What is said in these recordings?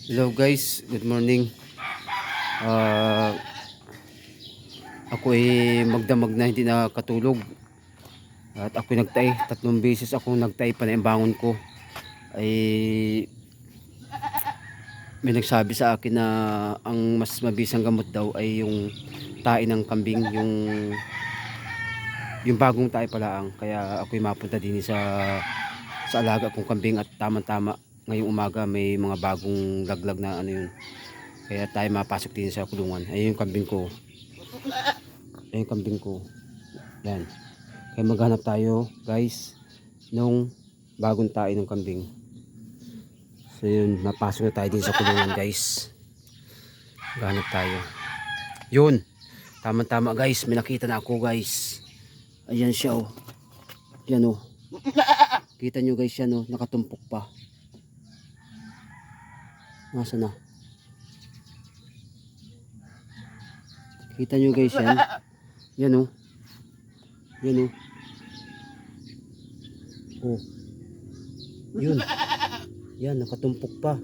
Hello guys, good morning. Ah, ako ay magdamag na hindi nakatulog. At ako nagtay, 3 beses ako nagtay pa na yung bangon ko. Ay may nagsabi sa akin na ang mas mabisang gamot daw ay yung tae ng kambing, yung bagong tae pala ang. Kaya ako'y mapunta din sa alaga kong kambing at tama-tama ngayong umaga may mga bagong laglag na ano yun. Kaya tayo mapasok din sa kulungan. Ayun yung kambing ko. Ayun yung kambing ko. Yan. Kaya maghanap tayo guys nung bagong tae ng kambing. So yun, mapasok na tayo din sa kulungan guys. Maghanap tayo. Yun. Tama-tama guys. May nakita na ako guys. Ayan siya oh. Yan oh. Kita nyo guys yan oh. Nakatumpok pa. Nasa na? Kita nyo guys yan. Yan oh. Yan oh. Oh. Yun. Yan, nakatumpok pa.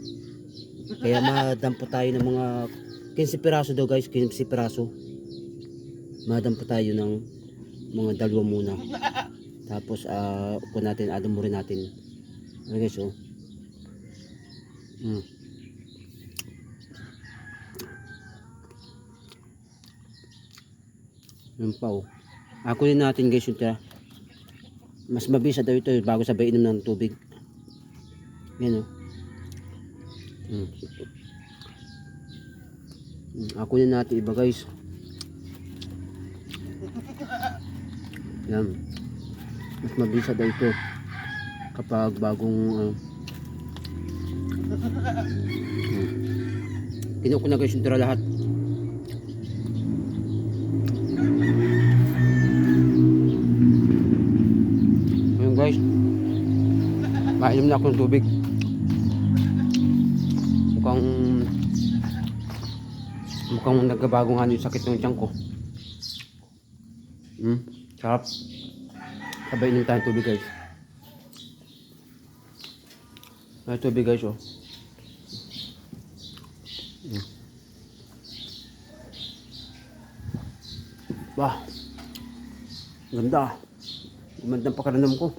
Kaya madampo tayo ng mga 15 piraso daw guys, 15 piraso. Madampo tayo ng mga 2 muna. Tapos upo natin, adamurin natin. Ano guys oh. Yan pa oh. Kunin natin guys yung tira. Mas mabisa daw ito bago sabay inom ng tubig. Yan oh. Kunin natin iba guys. Yan. Mas mabisa daw ito kapag bagong kinuha ko na guys yung tira lahat. Ayun guys, mainom na ako ng tubig. Mukhang nagbabago nga yung sakit ng tiyan ko. Sarap. Sabay inom tayong tubig guys. May tubig guys oh. Bah, ganda. Gumandang pakaramdam ko.